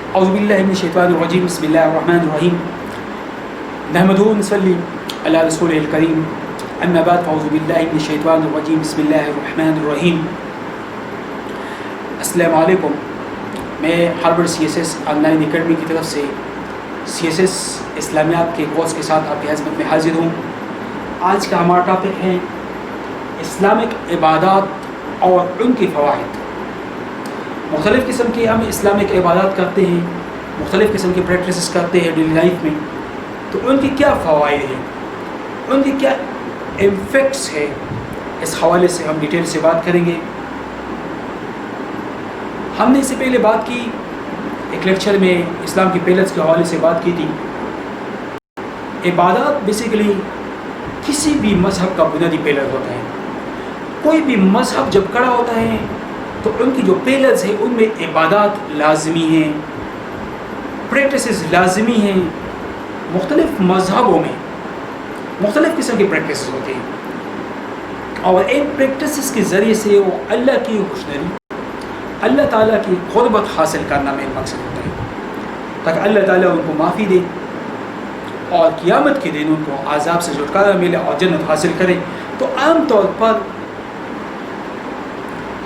اعوذ باللہ من الشیطان الرجیم بسم اللہ الرحمن الرحیم نحمدہ ونصلی علی رسولہ الکریم اما بعد فاعوذ باللہ من الشیطان الرجیم بسم اللہ الرحمن الرحیم. السلام علیکم. میں Harvard C S S online academy کی طرف سے سی ایس ایس اسلامیات کے کورس کے ساتھ آپ کی خدمت میں حاضر ہوں. آج کا ہمارا ٹاپک ہے اسلامک عبادات اور ان کے فوائد. مختلف قسم کی ہم اسلامک عبادات کرتے ہیں, مختلف قسم کی پریکٹسز کرتے ہیں ڈیلی لائف میں, تو ان کے کیا فوائد ہیں, ان کے کیا امفیکٹس ہے, اس حوالے سے ہم ڈیٹیل سے بات کریں گے. ہم نے اس سے پہلے بات کی, ایک لیکچر میں اسلام کی پیلرز کے حوالے سے بات کی تھی. عبادات بیسیکلی کسی بھی مذہب کا بنیادی پیلر ہوتا ہے. کوئی بھی مذہب جب کھڑا ہوتا ہے تو ان کی جو پیلرز ہیں ان میں عبادات لازمی ہیں, پریکٹسز لازمی ہیں. مختلف مذہبوں میں مختلف قسم کی پریکٹسز ہوتی ہیں, اور ان پریکٹسز کے ذریعے سے وہ اللہ کی خوشنودی, اللہ تعالیٰ کی قربت حاصل کرنا میں مقصد ہوتا ہے, تاکہ اللہ تعالیٰ ان کو معافی دے اور قیامت کے دن ان کو عذاب سے چھٹکارا ملے اور جنت حاصل کرے. تو عام طور پر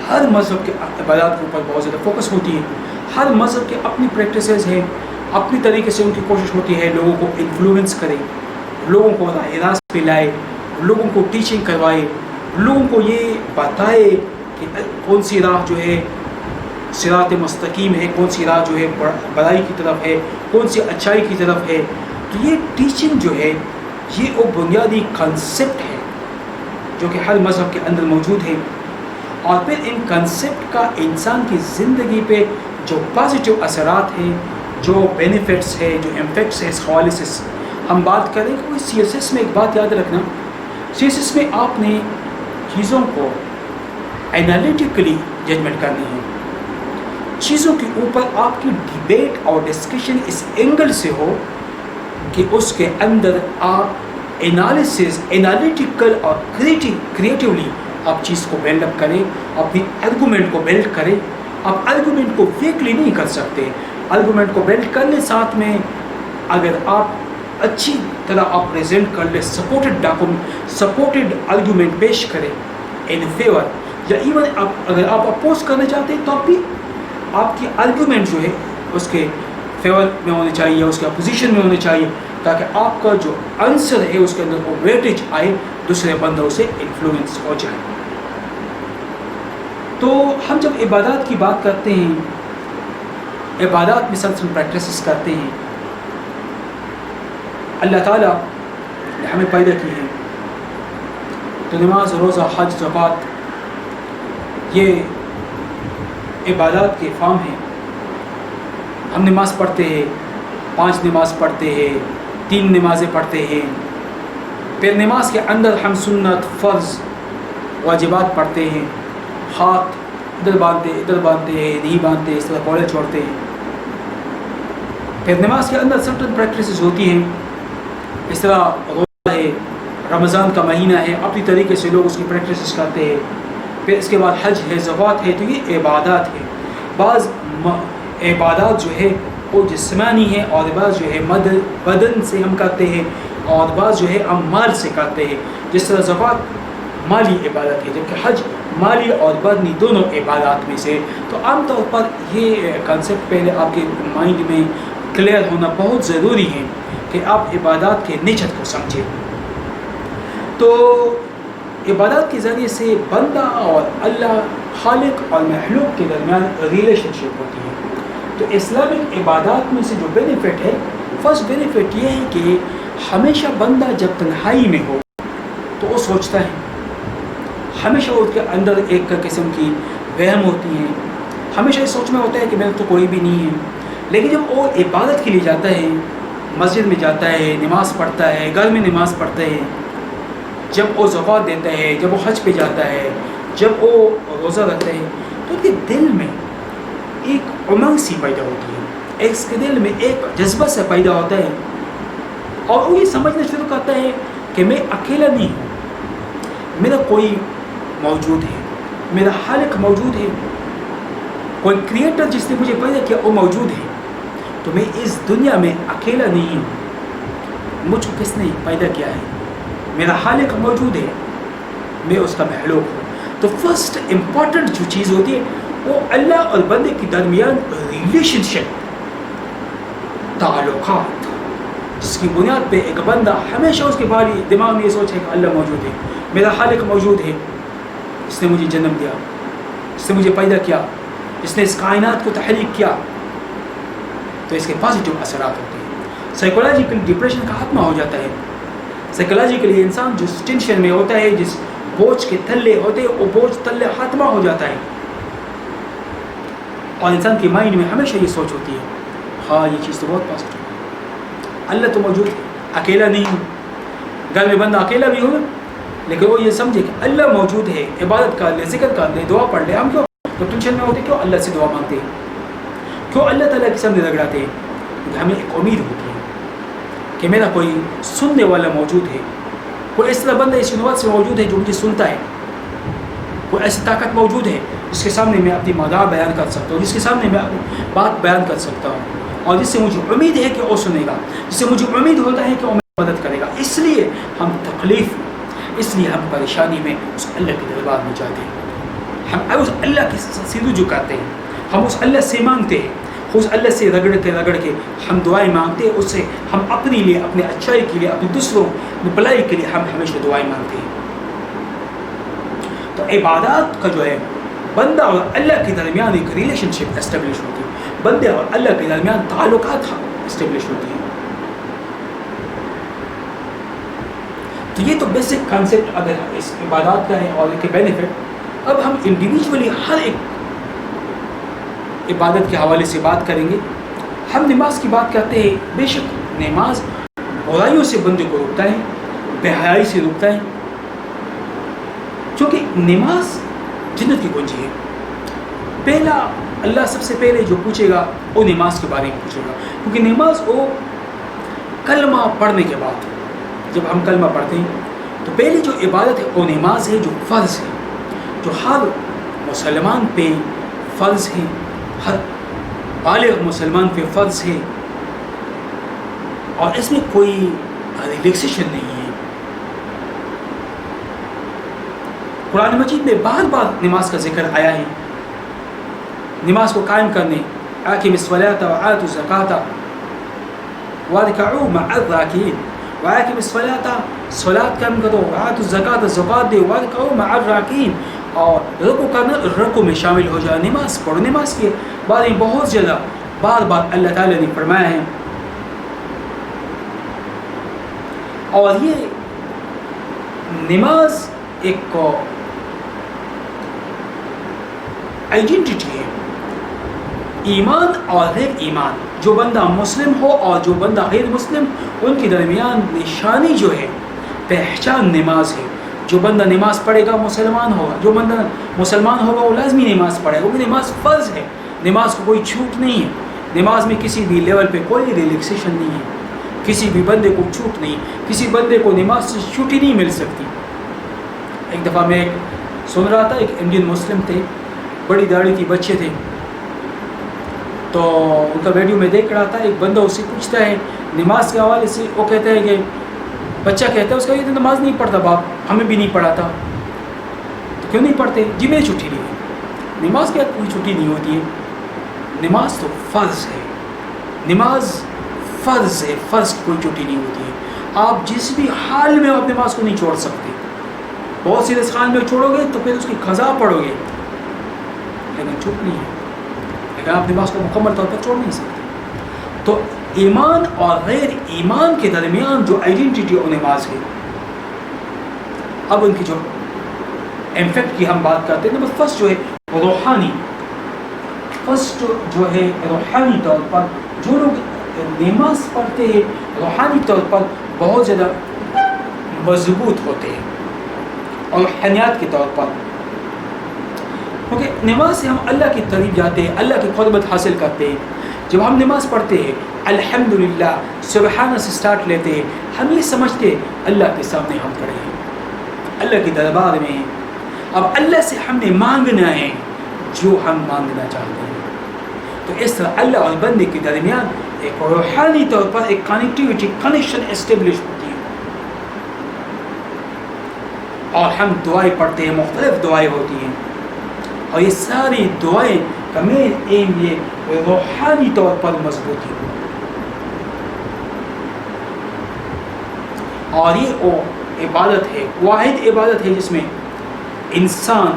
ہر مذہب کے عبادات کے اوپر بہت زیادہ فوکس ہوتی ہے. ہر مذہب کے اپنی پریکٹسز ہیں, اپنی طریقے سے ان کی کوشش ہوتی ہے لوگوں کو انفلوئنس کرے, لوگوں کو راہ راست پہ لائے, لوگوں کو ٹیچنگ کروائے, لوگوں کو یہ بتائے کہ کون سی راہ جو ہے صراط مستقیم ہے, کون سی راہ جو ہے بڑائی کی طرف ہے, کون سی اچھائی کی طرف ہے. تو یہ ٹیچنگ جو ہے یہ وہ بنیادی کنسپٹ ہے جو کہ ہر مذہب کے اندر موجود ہے. اور پھر ان کنسپٹ کا انسان کی زندگی پہ جو پازیٹیو اثرات ہیں, جو بینیفٹس ہے, جو امپیکٹس ہے, اس حوالے سے ہم بات کریں. کہ سی ایس ایس میں ایک بات یاد رکھنا, سی ایس ایس میں آپ نے چیزوں کو انالیٹیکلی ججمنٹ کرنی ہے. چیزوں کے اوپر آپ کی ڈیبیٹ اور ڈسکشن اس اینگل سے ہو کہ اس کے اندر آپ انالیسز, انالیٹیکل اور کریٹیولی آپ چیز کو بلڈ اپ کریں, اپنی آرگومنٹ کو بلڈ کریں. آپ آرگومنٹ کو فیکلی نہیں کر سکتے. آرگومنٹ کو بلڈ کر لیں, ساتھ میں اگر آپ اچھی طرح آپ پریزنٹ کر لیں, سپورٹڈ آرگومنٹ پیش کریں ان فیور, یا ایون اگر آپ اپوز کرنا چاہتے ہیں تو آپ بھی آپ کی آرگومنٹ جو ہے اس کے فیور میں ہونے چاہیے, اس کے اپوزیشن میں ہونے چاہیے, تاکہ آپ کا جو آنسر ہے اس کے اندر وہ ویٹیج آئے, دوسرے بندوں سے انفلوئنس ہو جائے. تو ہم جب عبادات کی بات کرتے ہیں, عبادات میں سلسلہ پریکٹسز کرتے ہیں, اللہ تعالیٰ نے ہمیں پیدا کی ہے تو نماز, روزہ, حج, زکوٰۃ یہ عبادات کے فارم ہیں. ہم نماز پڑھتے ہیں, 5 نماز پڑھتے ہیں, 3 نمازیں پڑھتے ہیں. پھر نماز کے اندر ہم سنت, فرض, واجبات پڑھتے ہیں. ہاتھ ادھر باندھتے ہیں, نہیں باندھتے, اس طرح کوڑے چھوڑتے ہیں. پھر نماز کے اندر سرٹن پریکٹسز ہوتی ہیں, اس طرح روزہ ہے, رمضان کا مہینہ ہے, اپنی طریقے سے لوگ اس کی پریکٹسز کرتے ہیں. پھر اس کے بعد حج ہے, زکوٰۃ ہے. تو یہ عبادات ہے. بعض عبادات جو ہے وہ جسمانی ہے, اور بعض جو ہے بدن سے ہم کرتے ہیں, اور بعض جو ہے ہم مال سے کرتے ہیں. جس طرح زکوٰۃ مالی عبادت ہے, جبکہ حج مالی اور بدنی دونوں عبادات میں سے. تو عام طور پر یہ کنسیپٹ پہلے آپ کے مائنڈ میں کلیئر ہونا بہت ضروری ہے کہ آپ عبادات کے نیچر کو سمجھیں. تو عبادات کے ذریعے سے بندہ اور اللہ, خالق اور مخلوق کے درمیان ریلیشن شپ ہوتی ہے. تو اسلامک عبادات میں سے جو بینیفٹ ہے, فرسٹ بینیفٹ یہ ہے کہ ہمیشہ بندہ جب تنہائی میں ہو تو وہ سوچتا ہے, ہمیشہ اس کے اندر ایک قسم کی وہم ہوتی ہیں, ہمیشہ اس سوچ میں ہوتا ہے کہ میرا تو کوئی بھی نہیں ہے. لیکن جب وہ عبادت کے لیے جاتا ہے, مسجد میں جاتا ہے, نماز پڑھتا ہے, گھر میں نماز پڑھتا ہے, جب وہ زکوٰۃ دیتا ہے, جب وہ حج پہ جاتا ہے, جب وہ روزہ رکھتا ہے, تو ان کے دل میں ایک امنگ سی پیدا ہوتی ہے, اس کے دل میں ایک جذبہ سے پیدا ہوتا ہے, اور وہ یہ سمجھنا شروع کرتا ہے کہ میں اکیلا نہیں ہوں, میرا کوئی موجود ہے, میرا خالق موجود ہے, کوئی کریٹر جس نے مجھے پیدا کیا وہ موجود ہے. تو میں اس دنیا میں اکیلا نہیں ہوں، مجھ کو کس نے پیدا کیا ہے، میرا خالق موجود ہے، میں اس کا مخلوق ہوں۔ تو فرسٹ امپورٹنٹ جو چیز ہوتی ہے وہ اللہ اور بندے کے درمیان ریلیشن شپ، تعلقات، جس کی بنیاد پہ ایک بندہ ہمیشہ اس کے بھاری دماغ میں یہ سوچے کہ اللہ موجود ہے، میرا خالق موجود ہے، اس نے مجھے جنم دیا، اس نے مجھے پیدا کیا، اس نے اس کائنات کو تحریک کیا، تو اس کے پازیٹیو اثرات ہوتے ہیں۔ سائیکولوجیکل ڈپریشن کا خاتمہ ہو جاتا ہے۔ سائیکولوجیکلی انسان جس ٹینشن میں ہوتا ہے، جس بوجھ کے تلے ہوتے ہیں، وہ بوجھ تلے خاتمہ ہو جاتا ہے، اور انسان کے مائنڈ میں ہمیشہ یہ سوچ ہوتی ہے ہاں یہ چیز تو بہت پازیٹیو ہے، اللہ تو موجود ہے، اکیلا نہیں ہوں۔ گھر میں بندہ اکیلا بھی ہوگا لیکن وہ یہ سمجھے کہ اللہ موجود ہے، عبادت کر لے، ذکر کر لے، دعا پڑھ لے۔ ہم کیوں تو ٹینشن میں ہوتے، کیوں اللہ سے دعا مانگتے ہیں، کیوں اللہ تعالیٰ کے سامنے رگڑاتے ہیں؟ کیونکہ ہمیں ایک امید ہوتی ہے کہ میرا کوئی سننے والا موجود ہے، کوئی اس طرح بندہ اس یونیورس میں موجود ہے جو مجھے سنتا ہے، کوئی ایسی طاقت موجود ہے جس کے سامنے میں اپنی مداح بیان کر سکتا ہوں، جس کے سامنے میں اپنی بات بیان کر سکتا ہوں، اور جس سے مجھے امید ہے کہ وہ سنے گا، جس سے مجھے امید ہوتا ہے کہ وہ میری مدد کرے گا۔ اس لیے ہم تکلیف، اس لیے ہم پریشانی میں اس اللہ کے دربار میں جاتے ہیں، ہم اس اللہ کے سیدھو جھکاتے ہیں، ہم اس اللہ سے مانگتے ہیں، اس اللہ سے رگڑ کے ہم دعائیں مانگتے ہیں، اس سے ہم اپنے لیے، اپنے اچھائی کے لیے، اپنے دوسروں کی بھلائی کے لیے ہم ہمیشہ دعائیں مانگتے ہیں۔ تو عبادات کا جو ہے بندہ اور اللہ کے درمیان ایک ریلیشن شپ اسٹیبلش ہوتی ہے، بندے اور اللہ کے درمیان تعلقات اسٹیبلش ہوتی ہیں۔ تو یہ تو بیسک کانسیپٹ اگر اس عبادات کا ہے اور ان کے بینیفٹ۔ اب ہم انڈیویجولی ہر ایک عبادت کے حوالے سے بات کریں گے۔ ہم نماز کی بات کرتے ہیں، بے شک نماز برائیوں سے بندے کو روکتا ہے، بے حیائی سے روکتا ہے، کیونکہ نماز جنت کی کنجی ہے۔ پہلا اللہ سب سے پہلے جو پوچھے گا وہ نماز کے بارے میں پوچھے گا، کیونکہ نماز وہ کلمہ پڑھنے کے بعد جب ہم کلمہ پڑھتے ہیں تو پہلی جو عبادت ہے وہ نماز ہے، جو فرض ہے، جو ہر مسلمان پہ فرض ہے، ہر بالغ مسلمان پہ فرض ہے، اور اس میں کوئی ریلیکسیشن نہیں ہے۔ قرآن مجید میں بار بار نماز کا ذکر آیا ہے، نماز کو قائم کرنے، اقیم الصلاۃ وآتوا الزکاۃ وارکعوا مع الراکعین، واقیم الصلاۃ، صلاۃ قائم کرو، وآتوا الزکاۃ، زکات دے، وارکعوا مع الراکعین، اور رکوع کرنا، رکوع میں شامل ہو جائے، نماز پڑھو۔ نماز کے بارے میں بہت زیادہ بار بار اللہ تعالیٰ نے فرمایا ہے، اور یہ نماز ایک آئیڈینٹی ہے، ایمان اور غیر ایمان، جو بندہ مسلم ہو اور جو بندہ غیر مسلم، ان کے درمیان نشانی جو ہے، پہچان نماز ہے۔ جو بندہ نماز پڑھے گا مسلمان ہوگا، جو بندہ مسلمان ہوگا وہ لازمی نماز پڑھے گا، وہ نماز فرض ہے، نماز کو کوئی چھوٹ نہیں ہے، نماز میں کسی بھی لیول پہ کوئی ریلیکسیشن نہیں ہے، کسی بھی بندے کو چھوٹ نہیں، کسی بندے کو نماز سے چھٹی نہیں مل سکتی۔ ایک دفعہ میں سن رہا تھا، ایک انڈین مسلم تھے، بڑی داڑھی تھی، بچے تھے، تو ان کا ویڈیو میں دیکھ رہا تھا، ایک بندہ اس سے پوچھتا ہے نماز کے حوالے سے، وہ کہتا ہے کہ بچہ کہتا ہے اس کا، یہ تو نماز نہیں پڑھتا باپ، ہمیں بھی نہیں پڑھاتا۔ تو کیوں نہیں پڑھتے؟ جی میں چھٹی نہیں ہے۔ نماز کی کوئی چھٹی نہیں ہوتی ہے، نماز تو فرض ہے، نماز فرض ہے، فرض کی کوئی چھٹی نہیں ہوتی ہے۔ آپ جس بھی حال میں آپ نماز کو نہیں چھوڑ سکتے، بہت سی رسخان میں چھوڑو گے تو پھر اس کی قضا پڑھو گے، لیکن چھوٹ نہیں ہے، لیکن آپ نماز کو مکمل طور پر چھوڑ نہیں سکتے۔ تو ایمان اور غیر ایمان کے درمیان جو آئیڈینٹی وہ نماز ہے۔ اب ان کی جو امپیکٹ کی ہم بات کرتے ہیں، نمبر فرسٹ جو ہے وہ روحانی، فرسٹ جو ہے روحانی طور پر جو لوگ نماز پڑھتے ہیں روحانی طور پر بہت زیادہ مضبوط ہوتے ہیں، اور روحانیات کے طور پر، کیونکہ نماز سے ہم اللہ کی قریب جاتے ہیں، اللہ کی قربت حاصل کرتے ہیں۔ جب ہم نماز پڑھتے ہیں الحمدللہ سبحانہ سے سٹارٹ لیتے ہیں، ہم یہ سمجھتے ہیں اللہ کے سامنے ہم کھڑے ہیں، اللہ کے دربار میں ہیں، اب اللہ سے ہم نے مانگنا ہے جو ہم مانگنا چاہتے ہیں، تو اس طرح اللہ اور بندے کے درمیان ایک روحانی طور پر ایک کنیکٹیوٹی کنیکشن اسٹیبلش ہوتی ہے. اور ہم دعائیں پڑھتے ہیں, مختلف دعائیں ہوتی ہیں, اور یہ ساری دعائیں کا مین ایم یہ روحانی طور پر مضبوطی ہو. اور یہ وہ عبادت ہے, واحد عبادت ہے جس میں انسان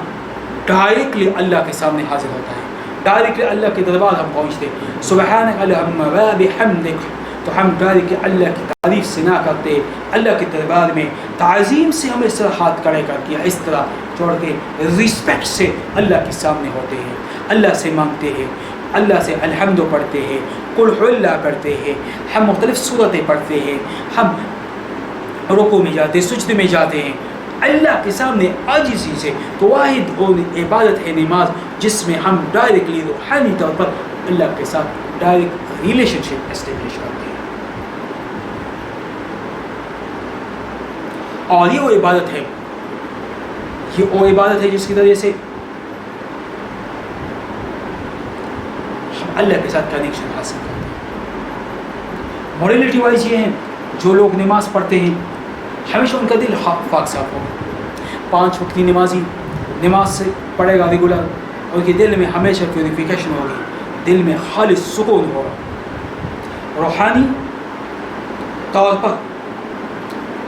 ڈائریکٹلی اللہ کے سامنے حاضر ہوتا ہے, ڈائریکٹلی اللہ کے دربار ہم پہنچتے ہیں. سبحانک اللہم و بحمدک, تو ہم ڈائریکٹلی اللہ کی تعریف سنا کرتے, اللہ کے دربار میں تعظیم سے ہم اس طرح ہاتھ کھڑے کر کے, اس طرح چھوڑ کے ریسپیکٹ سے اللہ کے سامنے ہوتے ہیں, اللہ سے مانگتے ہیں, اللہ سے الحمد پڑھتے ہیں, قل هو اللہ پڑھتے ہیں, ہم مختلف صورتیں پڑھتے ہیں, ہم رکوع میں جاتے ہیں, سجدے میں جاتے ہیں اللہ کے سامنے عاجزی سے. تو واحد عبادت ہے نماز جس میں ہم ڈائریکٹلی روحانی طور پر اللہ کے ساتھ ڈائریکٹ ریلیشن شپ اسٹیبلش کرتے ہیں. اور یہ وہ عبادت ہے, یہ وہ عبادت ہے جس کی ذریعے سے ہم اللہ کے ساتھ کنیکشن حاصل کرتے ہیں. مورالٹی وائز یہ ہے, جو لوگ نماز پڑھتے ہیں ہمیشہ ان کا دل پاک صاف ہو. 5 وقتی نمازی نماز سے پڑھے گا ریگولر, اور ان کے دل میں ہمیشہ پیوریفیکیشن ہوگی, دل میں خالص سکون ہوگا. روحانی طور پر,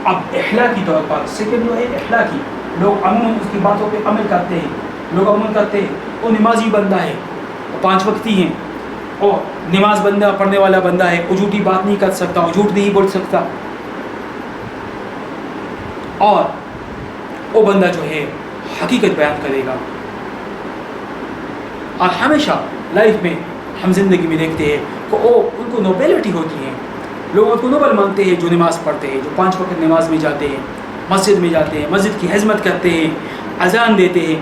اب اخلاقی طور پر سیکنڈ جو ہے اخلاقی, لوگ عموماً اس کی باتوں پہ عمل کرتے ہیں, لوگ عمل کرتے ہیں وہ نمازی بندہ ہے, وہ 5 وقتی ہیں, اور نماز بندہ پڑھنے والا بندہ ہے, وہ جھوٹی بات نہیں کر سکتا, وہ جھوٹ نہیں بول سکتا, اور وہ بندہ جو ہے حقیقت بیان کرے گا. اور ہمیشہ لائف میں ہم زندگی میں دیکھتے ہیں کہ ان کو نوبیلٹی ہوتی ہے, لوگ ان کو نوبل مانتے ہیں جو نماز پڑھتے ہیں, جو 5 وقت نماز میں جاتے ہیں, مسجد میں جاتے ہیں, مسجد کی خدمت کرتے ہیں, اذان دیتے ہیں,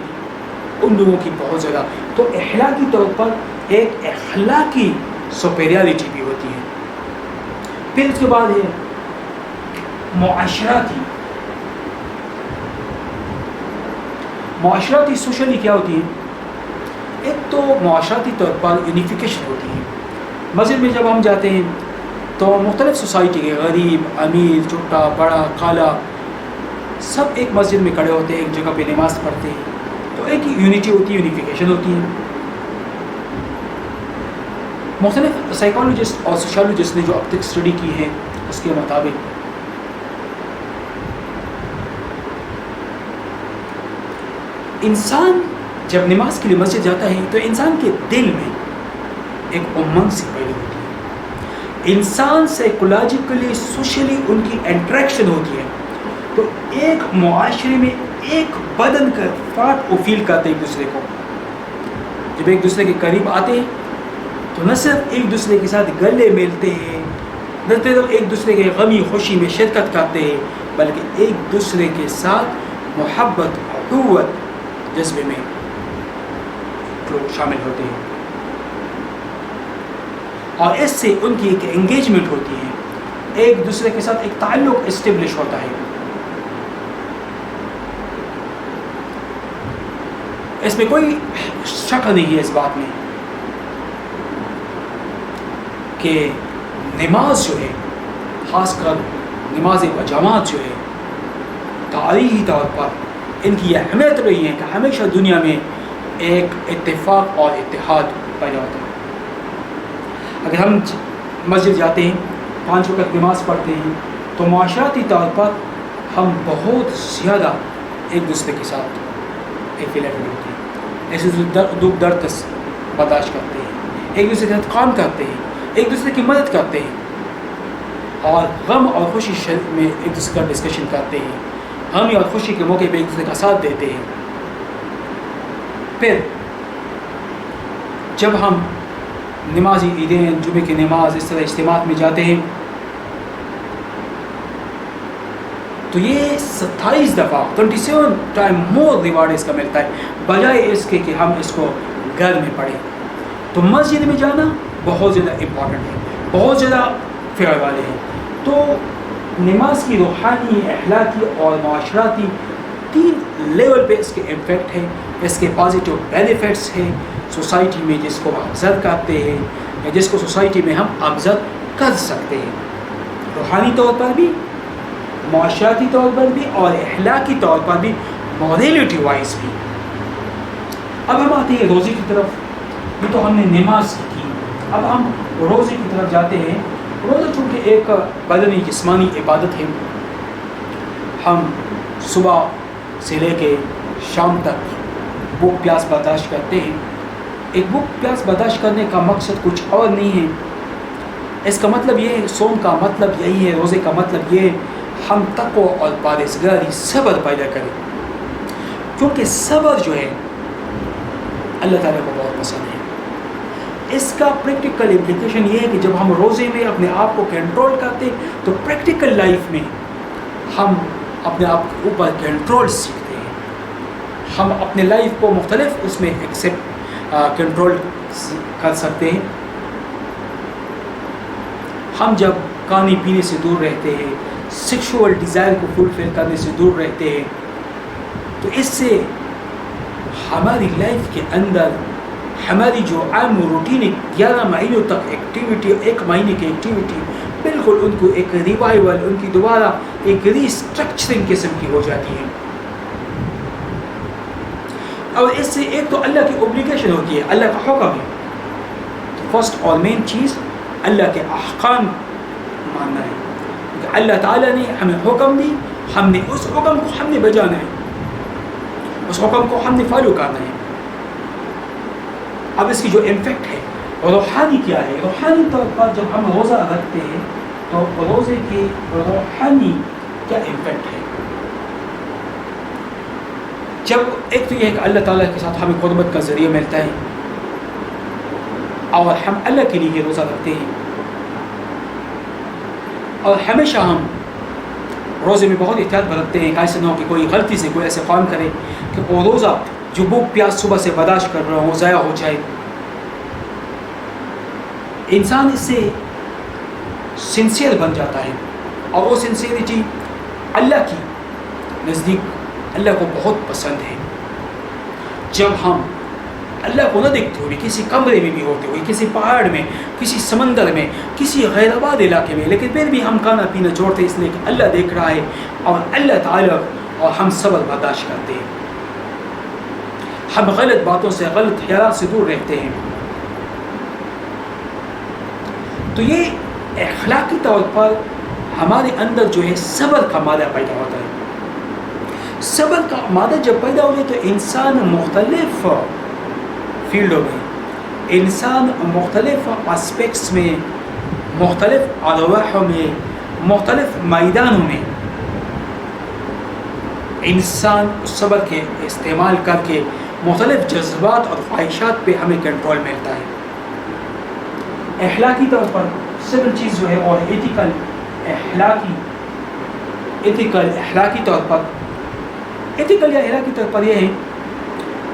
ان لوگوں کی بہت زیادہ. تو اخلاقی طور پر ایک اخلاقی سپیریارٹی بھی ہوتی ہے. پھر اس کے بعد ہے معاشرتی سوشلی کیا ہوتی ہے. ایک تو معاشرتی طور پر یونیفیکیشن ہوتی ہے. مسجد میں جب ہم جاتے ہیں تو مختلف سوسائٹی کے غریب, امیر, چھوٹا, بڑا, کالا, سب ایک مسجد میں کھڑے ہوتے ہیں, ایک جگہ پہ نماز پڑھتے ہیں. تو ایک یونیٹی ہوتی ہے, یونیفیکیشن ہوتی ہے. مختلف سائیکالوجسٹ اور سوشالوجسٹ نے جو اب تک اسٹڈی کی ہے اس کے مطابق انسان جب نماز کے لیے مسجد جاتا ہے تو انسان کے دل میں ایک امنگ سی پیدا ہوتی ہے. انسان سائیکولوجیکلی سوشلی ان کی انٹریکشن ہوتی ہے, تو ایک معاشرے میں ایک بدن کا فرق وہ فیل کرتے ہیں ایک دوسرے کو. جب ایک دوسرے کے قریب آتے ہیں تو نہ صرف ایک دوسرے کے ساتھ گلے ملتے ہیں, نہ صرف ایک دوسرے کے غمی خوشی میں شرکت کرتے ہیں, بلکہ ایک دوسرے کے ساتھ محبت, اخوت, جذبے میں لوگ شامل ہوتے ہیں. اور اس سے ان کی ایک انگیجمنٹ ہوتی ہے, ایک دوسرے کے ساتھ ایک تعلق اسٹیبلش ہوتا ہے. اس میں کوئی شک نہیں ہے اس بات میں کہ نماز جو ہے, خاص کر نماز جماعت جو ہے, تاریخی طور پر ان کی یہ اہمیت رہی ہے کہ ہمیشہ دنیا میں ایک اتفاق اور اتحاد پیدا ہوتا ہے. اگر ہم مسجد جاتے ہیں, 5 وقت نماز پڑھتے ہیں, تو معاشرتی طور پر ہم بہت زیادہ ایک دوسرے کے ساتھ افیلیٹڈ ہوتے ہیں, ایسے دکھ درد برداشت کرتے ہیں, ایک دوسرے کے ساتھ کام کرتے ہیں, ایک دوسرے کی مدد کرتے ہیں, اور غم اور خوشی میں ایک دوسرے کا ڈسکشن کرتے ہیں, غم اور خوشی کے موقع پہ ایک دوسرے کا ساتھ دیتے ہیں. پھر جب ہم نمازی عیدیں, جمعے کی نماز, اس طرح اجتماعات میں جاتے ہیں تو یہ 27 دفعہ 27 ٹائم مور ریوارڈ اس کا ملتا ہے, بجائے اس کے کہ ہم اس کو گھر میں پڑھیں. تو مسجد میں جانا بہت زیادہ امپورٹنٹ ہے, بہت زیادہ فیور والے ہیں. تو نماز کی روحانی, اخلاقی اور معاشرتی 3 لیول پہ اس کے امپیکٹ ہے, اس کے پازیٹیو بینیفٹس ہیں, سوسائٹی میں جس کو ابزر کرتے ہیں یا جس کو سوسائٹی میں ہم ابزر کر سکتے ہیں، روحانی طور پر بھی، معاشرتی طور پر بھی اور اخلاقی طور پر بھی، مورالٹی وائز بھی۔ اب ہم آتے ہیں روزے کی طرف۔ یہ تو ہم نے نماز کی، اب ہم روزے کی طرف جاتے ہیں۔ روزہ چونکہ ایک بدنی جسمانی عبادت ہے، ہم صبح سے لے کے شام تک بھوک پیاس برداشت کرتے ہیں۔ ایک بھوک پیاس برداشت کرنے کا مقصد کچھ اور نہیں ہے، اس کا مطلب یہ ہے، صوم کا مطلب یہی ہے، روزے کا مطلب یہ ہے ہم تقوی اور پرہیزگاری، صبر پیدا کریں، کیونکہ صبر جو ہے اللہ تعالیٰ کو بہت پسند ہے۔ اس کا پریکٹیکل امپلیکیشن یہ ہے کہ جب ہم روزے میں اپنے آپ کو کنٹرول کرتے ہیں تو پریکٹیکل لائف میں ہم اپنے آپ کے اوپر کنٹرول سیکھتے ہیں، ہم اپنے لائف کو مختلف اس میں کنٹرول کر سکتے ہیں۔ ہم جب کھانے پینے سے دور رہتے ہیں، سیکشول ڈیزائر کو فلفل کرنے سے دور رہتے ہیں، تو اس سے ہماری لائف کے اندر ہماری جو عام روٹین 11 مہینوں تک ایکٹیویٹی، 1 مہینے کی ایکٹیویٹی، بالکل ان کو ایک ریوائول، ان کی دوبارہ ایک ری اسٹرکچرنگ قسم کی ہو جاتی ہے۔ اور اس سے ایک تو اللہ کی اوبلیگیشن ہوتی ہے، اللہ کا حکم ہے۔ فرسٹ اور مین چیز اللہ کے احکام ماننا ہے، کہ اللہ تعالیٰ نے ہمیں حکم دی، ہم نے اس حکم کو ہم نے بجانا ہے، اس حکم کو ہم نے فالو کرنا ہے۔ اب اس کی جو امپیکٹ ہے روحانی کیا ہے؟ روحانی طور پر جب ہم روزہ رکھتے ہیں تو روزے کی روحانی کیا امپیکٹ ہے؟ جب ایک تو یہ ہے کہ اللہ تعالیٰ کے ساتھ ہمیں قربت کا ذریعہ ملتا ہے، اور ہم اللہ کے لیے روزہ رکھتے ہیں، اور ہمیشہ ہم روزے میں بہت احتیاط برتتے ہیں کہ ایسے نہ ہو کہ کوئی غلطی سے کوئی ایسے کام کرے کہ وہ روزہ جو بھوک پیاس صبح سے برداشت کر رہا ہو ضائع ہو جائے۔ انسان اس سے سنسیئر بن جاتا ہے، اور وہ سنسیئرٹی اللہ کی نزدیک اللہ کو بہت پسند ہے۔ جب ہم اللہ کو نہ دیکھتے ہوئے کسی کمرے میں بھی ہوتے ہوئے، کسی پہاڑ میں، کسی سمندر میں، کسی غیر آباد علاقے میں، لیکن پھر بھی ہم کھانا پینا چھوڑتے اس لیے کہ اللہ دیکھ رہا ہے، اور اللہ تعالیٰ اور ہم صبر برداشت کرتے ہیں، ہم غلط باتوں سے، غلط خیالات سے دور رہتے ہیں، تو یہ اخلاقی طور پر ہمارے اندر جو ہے صبر کا مادہ پیدا ہوتا ہے۔ صبر کا مادہ جب پیدا ہو جائے تو انسان مختلف فیلڈوں میں، انسان مختلف اسپیکٹس میں، مختلف ارواحوں میں، مختلف میدانوں میں انسان صبر کے استعمال کر کے مختلف جذبات اور خواہشات پہ ہمیں کنٹرول ملتا ہے۔ اخلاقی طور پر سیون چیز جو ہے اور ایتھیکل اخلاقی طور پر، ایتھیکل یا اخلاقی طور پر یہ ہے،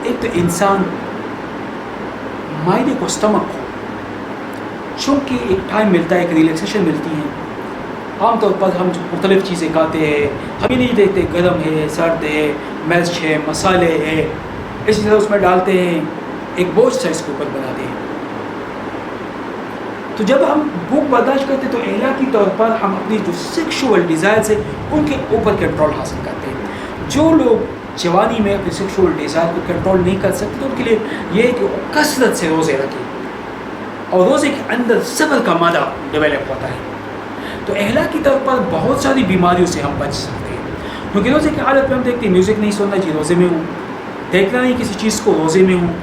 ایک تو انسان معدے کو اسٹمک ہو، چونکہ ایک ٹائم ملتا ہے، ایک ریلیکسیشن ملتی ہے۔ عام طور پر ہم مختلف چیزیں کھاتے ہیں، ہم یہ نہیں دیکھتے گرم ہے، سرد ہے، مرچ ہے، مسالے ہے، اسی طرح اس میں ڈالتے ہیں، ایک بوجھ سا اس کے اوپر بناتے ہیں۔ تو جب ہم بھوک برداشت کرتے تو اخلاقی طور پر ہم اپنی جو سیکشول ڈیزائرز ہیں ان کے اوپر کنٹرول حاصل کرتے ہیں۔ جو لوگ جوانی میں اپنی سیکشول ڈیزائر کو کنٹرول نہیں کر سکتے تو ان کے لیے یہ ہے کہ وہ کثرت سے روزے رکھیں، اور روزے کے اندر صبر کا مادہ ڈیولپ ہوتا ہے، تو اخلاقی طور پر بہت ساری بیماریوں سے ہم بچ سکتے ہیں۔ کیونکہ روزے کی حالت میں ہم دیکھتے ہیں میوزک نہیں سننا جی روزے میں ہوں، دیکھنا نہیں کسی چیز کو روزے میں ہوں،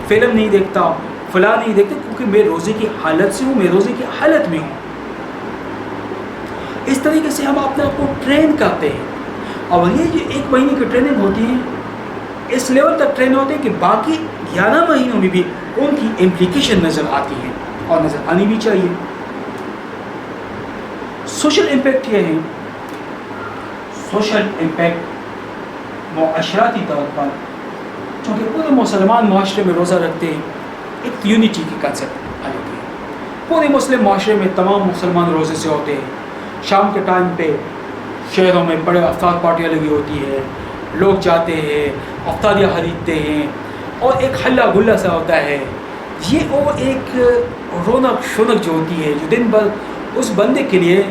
فلم نہیں دیکھتا، فلاں نہیں دیکھتے، کیونکہ میں روزے کی حالت سے ہوں، میں روزے کی حالت میں ہوں۔ اس طریقے سے ہم اپنے آپ کو ٹرین کرتے ہیں، اور یہ جو 1 مہینے کی ٹریننگ ہوتی ہے اس لیول تک ٹرین ہوتے ہیں کہ باقی 11 مہینوں میں بھی ان کی امپلیکیشن نظر آتی ہے، اور نظر آنی بھی چاہیے۔ سوشل امپیکٹ یہ ہے، سوشل امپیکٹ معاشرتی طور پر، چونکہ پورے مسلمان معاشرے میں روزہ رکھتے ہیں، ایک یونٹی کی کنسیپٹ آ جاتی ہے۔ پورے مسلم معاشرے میں تمام مسلمان روزے سے ہوتے ہیں۔ شام کے ٹائم پہ شہروں میں بڑے افطار پارٹیاں لگی ہوتی ہے، لوگ جاتے ہیں، افطاریاں خریدتے ہیں، اور ایک ہلا گلا سا ہوتا ہے، یہ وہ ایک رونق شونق جو ہوتی ہے جو دن بھر اس بندے کے لیے،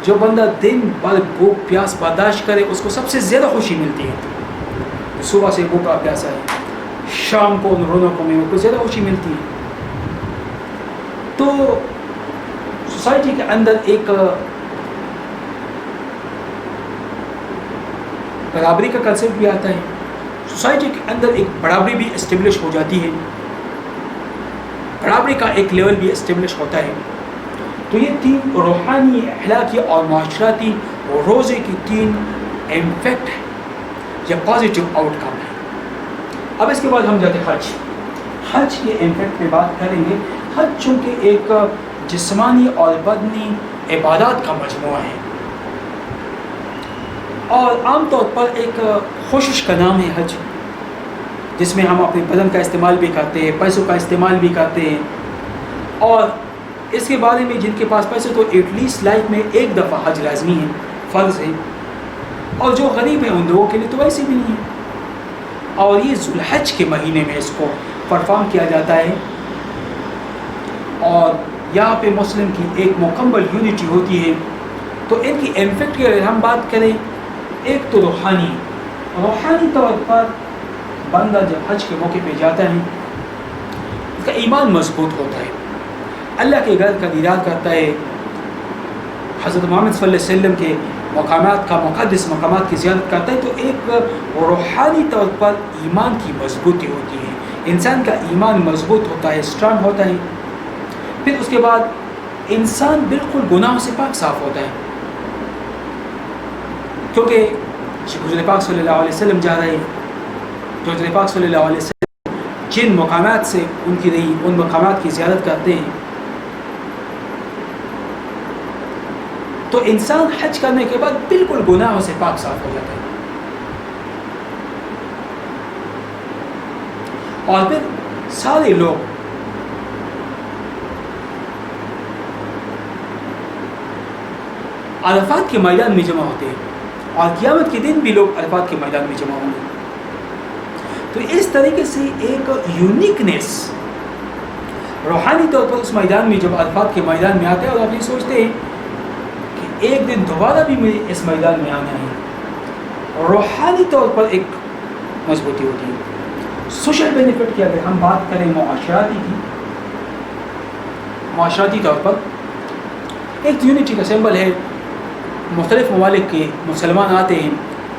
جو بندہ دن بھر بھوک پیاس برداشت کرے اس کو سب سے زیادہ خوشی ملتی ہے۔ صبح سے بھوکا پیاسا ہے، شام کو ان رونقوں میں ان کو زیادہ خوشی ملتی ہے۔ تو سوسائٹی کے اندر ایک برابری کا کنسیپٹ بھی آتا ہے، سوسائٹی کے اندر ایک برابری بھی اسٹیبلش ہو جاتی ہے، برابری کا ایک لیول بھی اسٹیبلش ہوتا ہے۔ تو یہ تین روحانی، اخلاقی اور معاشرتی روزے کی تین امپیکٹ ہے یا پازیٹیو آؤٹ کم ہے۔ اب اس کے بعد ہم جاتے ہیں حج کے امپیکٹ پہ بات کریں گے۔ حج چونکہ ایک جسمانی اور بدنی عبادات کا مجموعہ ہے، اور عام طور پر ایک خوشش کا نام ہے حج، جس میں ہم اپنے بدن کا استعمال بھی کرتے ہیں، پیسوں کا استعمال بھی کرتے ہیں، اور اس کے بارے میں جن کے پاس پیسے تو ایٹ لیسٹ لائف میں ایک دفعہ حج لازمی ہے، فرض ہے، اور جو غریب ہیں ان لوگوں کے لیے تو ویسے بھی نہیں ہے۔ اور یہ ذوالحج کے مہینے میں اس کو پرفارم کیا جاتا ہے، اور یہاں پہ مسلم کی ایک مکمل یونٹی ہوتی ہے۔ تو ان کی امپیکٹ کی اگر ہم بات کریں، ایک تو روحانی طور پر بندہ جب حج کے موقع پہ جاتا ہے اس کا ایمان مضبوط ہوتا ہے، اللہ کے گھر کا دیدار کرتا ہے، حضرت محمد صلی اللہ علیہ وسلم کے مقامات کا، مقدس مقامات کی زیارت کرتا ہے، تو ایک روحانی طور پر ایمان کی مضبوطی ہوتی ہے، انسان کا ایمان مضبوط ہوتا ہے، اسٹرانگ ہوتا ہے۔ پھر اس کے بعد انسان بالکل گناہوں سے پاک صاف ہوتا ہے، کیونکہ حضور پاک صلی اللہ علیہ وسلم جا رہے ہیں، جو حضور پاک صلی اللہ علیہ وسلم جن مقامات سے ان مقامات کی زیارت کرتے ہیں، تو انسان حج کرنے کے بعد بالکل گناہوں سے پاک صاف ہو جاتا ہے۔ اور پھر سارے لوگ عرفات کے میدان میں جمع ہوتے ہیں، اور قیامت کے دن بھی لوگ عرفات کے میدان میں جمع ہوں گے۔ تو اس طریقے سے ایک یونیکنیس روحانی طور پر اس میدان میں جب عرفات کے میدان میں آتے ہیں، اور آپ یہ سوچتے ہیں کہ ایک دن دوبارہ بھی مجھے اس میدان میں آنا ہے، روحانی طور پر ایک مضبوطی ہوتی ہے۔ سوشل بینیفٹ کی اگر ہم بات کریں معاشرتی طور پر ایک یونٹی کا سمبل ہے۔ مختلف ممالک کے مسلمان آتے ہیں،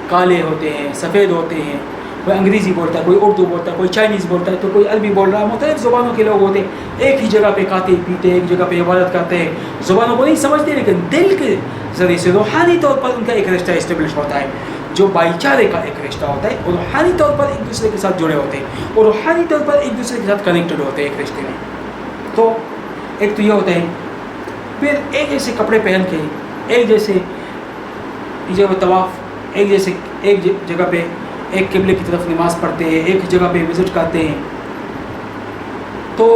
کالے ہوتے ہیں، سفید ہوتے ہیں، کوئی انگریزی بولتا ہے، کوئی اردو بولتا ہے، کوئی چائنیز بولتا ہے، تو کوئی عربی بول رہا ہے، مختلف زبانوں کے لوگ ہوتے ہیں، ایک ہی جگہ پہ کھاتے پیتے، ایک جگہ پہ عبادت کرتے ہیں، زبانوں کو نہیں سمجھتے، لیکن دل کے ذریعے سے روحانی طور پر ان کا ایک رشتہ اسٹیبلش ہوتا ہے، جو بھائی چارے کا ایک رشتہ ہوتا ہے، اور روحانی طور پر ایک دوسرے کے ساتھ جڑے ہوتے ہیں، اور روحانی طور پر ایک دوسرے کے ساتھ کنیکٹڈ ہوتے ہیں ایک رشتے میں۔ تو ایک تو یہ ہوتا ہے۔ پھر ایک جیسے کپڑے پہن کے، ایک جیسے طواف، ایک جیسے ایک جگہ پہ ایک قبلے کی طرف نماز پڑھتے ہیں، ایک جگہ پہ وزٹ کرتے ہیں، تو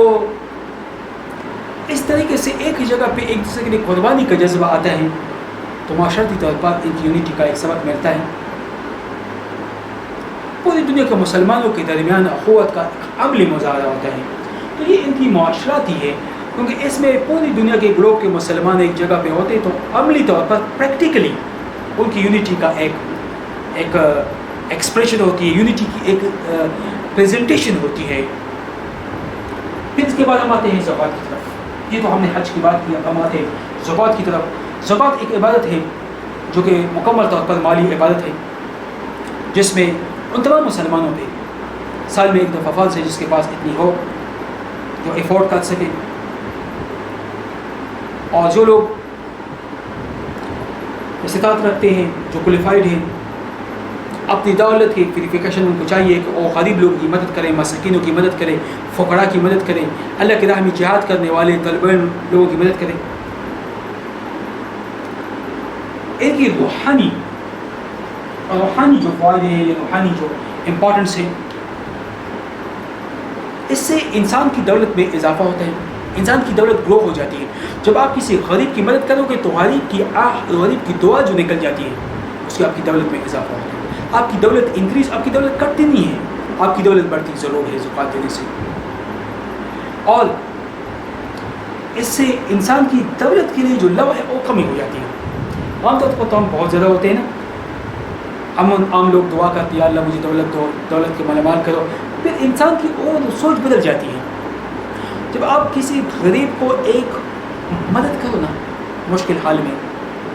اس طریقے سے ایک ہی جگہ پہ ایک دوسرے کے لیے قربانی کا جذبہ آتا ہے، تو معاشرتی طور پر ان کی یونٹی کا ایک سبق ملتا ہے۔ پوری دنیا کے مسلمانوں کے درمیان اخوت کا ایک عملی مظاہرہ ہوتا ہے، تو یہ ان کی معاشرتی ہے، کیونکہ اس میں پوری دنیا کے گروہ کے مسلمان ایک جگہ پہ ہوتے ہیں، تو عملی طور پر پریکٹیکلی ان کی یونٹی کا ایک ایکسپریشن ہوتی ہے، یونٹی کی ایک پریزنٹیشن ہوتی ہے۔ پھر اس کے بعد ہم آتے ہیں زکوٰۃ کی طرف۔ یہ تو ہم نے حج کی بات کی، اب ہم آتے ہیں زکوٰۃ کی طرف۔ زکوٰۃ ایک عبادت ہے جو کہ مکمل طور پر مالی عبادت ہے، جس میں ان تمام مسلمانوں پہ سال میں ایک دفعہ فرض ہے، جس کے پاس اتنی ہو، جو افورڈ کر سکے، اور جو لوگ استطاعت رکھتے ہیں، جو کوالیفائڈ ہیں، اپنی دولت کی پیوریفیکیشن ان کو چاہیے کہ وہ غریب لوگوں کی مدد کریں، مساکینوں کی مدد کریں، فقراء کی مدد کریں، اللہ کی راہ میں جہاد کرنے والے طالبان لوگوں کی مدد کریں۔ ایک یہ روحانی جو فائدے ہیں، روحانی جو امپورٹنس ہے، اس سے انسان کی دولت میں اضافہ ہوتا ہے، انسان کی دولت گرو ہو جاتی ہے۔ جب آپ کسی غریب کی مدد کرو گے تو غریب کی دعا جو نکل جاتی ہے، اس سے آپ کی دولت میں اضافہ ہوتا ہے، آپ کی دولت انکریز، آپ کی دولت کٹتی نہیں ہے، آپ کی دولت بڑھتی ضرور ہے زکوٰۃ دینے سے، اور اس سے انسان کی دولت کے لیے جو لو ہے وہ کمی ہو جاتی ہے۔ عام طور پر تو ہم بہت زیادہ ہوتے ہیں نا، عام لوگ دعا کرتے ہیں اللہ مجھے دولت دو، دولت کے مالامال کرو، پھر انسان کی اور سوچ بدل جاتی ہے۔ جب آپ کسی غریب کو ایک مدد کرو نا مشکل حال میں،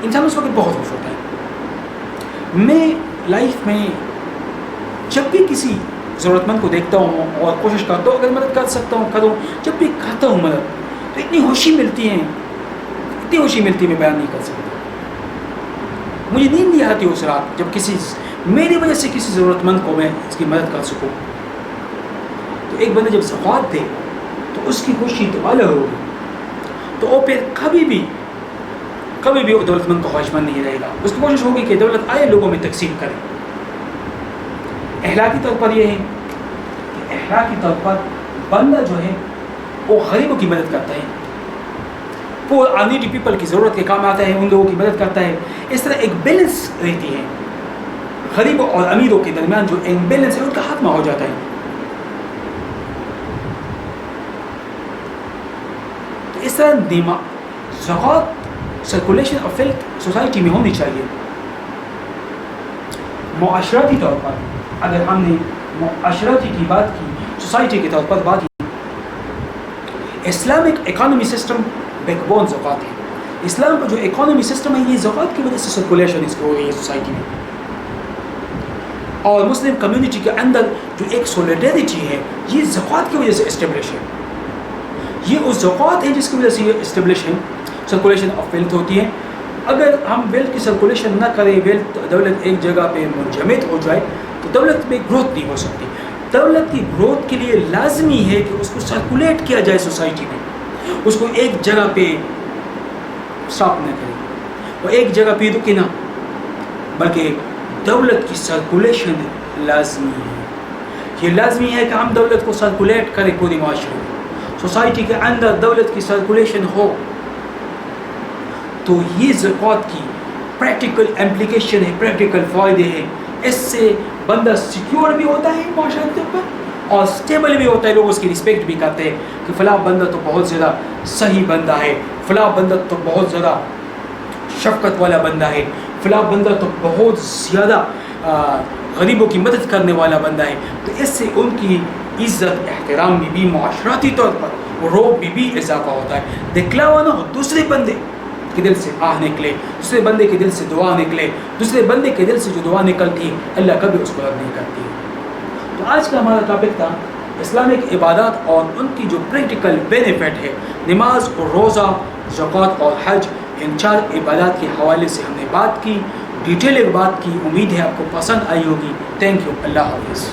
انسان اس وقت بہت خوش ہوتا ہے۔ میں لائف میں جب بھی کسی ضرورت مند کو دیکھتا ہوں اور کوشش کرتا ہوں اگر مدد کر سکتا ہوں کروں، جب بھی کرتا ہوں مدد تو اتنی خوشی ملتی ہے، اتنی خوشی ملتی ہے میں بیان نہیں کر سکتا۔ مجھے نیند نہیں آتی اس رات جب میری وجہ سے کسی ضرورت مند کو میں اس کی مدد کر سکوں۔ تو ایک بندہ جب زکوٰۃ دے تو اس کی خوشی تو الگ ہوگی، تو وہ پھر کبھی بھی وہ دولت مند کو خواہش مند نہیں رہے گا، اس کی کوشش ہوگی کہ دولت آئے لوگوں میں تقسیم کرے۔ اخلاقی طور پر یہ ہے کہ اخلاقی طور پر بندہ جو ہے وہ غریبوں کی مدد کرتا ہے، وہ نیڈی پیپل کی ضرورت کے کام آتا ہے، ان لوگوں کی مدد کرتا ہے۔ اس طرح ایک بیلنس رہتی ہے، غریبوں اور امیروں کے درمیان جو امبیلنس ہے ان کا خاتمہ ہو جاتا ہے۔ تو اس طرح زکوٰۃ سرکولیشن آف ویلتھ سوسائٹی میں ہونی چاہیے۔ معاشرتی طور پر اگر ہم نے معاشرتی کی بات کی، سوسائٹی کے طور پر بات کی، Islamic economy system back bone زکوٰۃ ہے۔ اسلام کا جو اکانومی سسٹم ہے یہ زکوٰۃ کی وجہ سے سرکولیشن اس کو ہو رہی ہے سوسائٹی میں، اور مسلم کمیونٹی کے اندر جو ایک سولیڈیرٹی ہے یہ زکوٰۃ کی وجہ سے اسٹیبلش ہے۔ یہ اس زکوٰۃ ہے جس کی وجہ سے یہ اسٹیبلش ہے، سرکولیشن آف ویلتھ ہوتی ہے۔ اگر ہم ویلتھ کی سرکولیشن نہ کریں، دولت ایک جگہ پہ منجمد ہو جائے تو دولت میں گروتھ نہیں ہو سکتی۔ دولت کی گروتھ کے لیے لازمی ہے کہ اس کو سرکولیٹ کیا جائے سوسائٹی میں، اس کو ایک جگہ پہ اسٹاپ نہ کرے اور ایک جگہ پہ رکے نہ، بلکہ دولت کی سرکولیشن لازمی ہے۔ یہ لازمی ہے کہ ہم دولت کو سرکولیٹ کریں پوری معاشرے میں، سوسائٹی کے اندر دولت کی سرکولیشن ہو، تو یہ زکوٰۃ کی پریکٹیکل امپلیکیشن ہے، پریکٹیکل فائدے ہیں۔ اس سے بندہ سیکیور بھی ہوتا ہے معاشرے پر اور اسٹیبل بھی ہوتا ہے، لوگ اس کی رسپیکٹ بھی کرتے ہیں کہ فلاں بندہ تو بہت زیادہ صحیح بندہ ہے، فلاں بندہ تو بہت زیادہ شفقت والا بندہ ہے، فلاں بندہ تو بہت زیادہ غریبوں کی مدد کرنے والا بندہ ہے۔ تو اس سے ان کی عزت احترام میں بھی معاشرتی طور پر روب بھی اضافہ ہوتا ہے۔ دکھلاوا نہ ہو، دوسرے بندے کے دل سے آہ نکلے، دوسرے بندے کے دل سے دعا نکلے، دوسرے بندے کے دل سے جو دعا نکلتی ہے اللہ کبھی اس کو رد نہیں کرتی ہے۔ تو آج کا ہمارا ٹاپک تھا اسلامک عبادات اور ان کی جو پریکٹیکل بینیفٹ ہے، نماز اور روزہ، زکوٰۃ اور حج، ان 4 عبادات کے حوالے سے ہم نے بات کی، ڈیٹیل ایک بات کی۔ امید ہے آپ کو پسند آئی ہوگی۔ تھینک یو، اللہ حافظ۔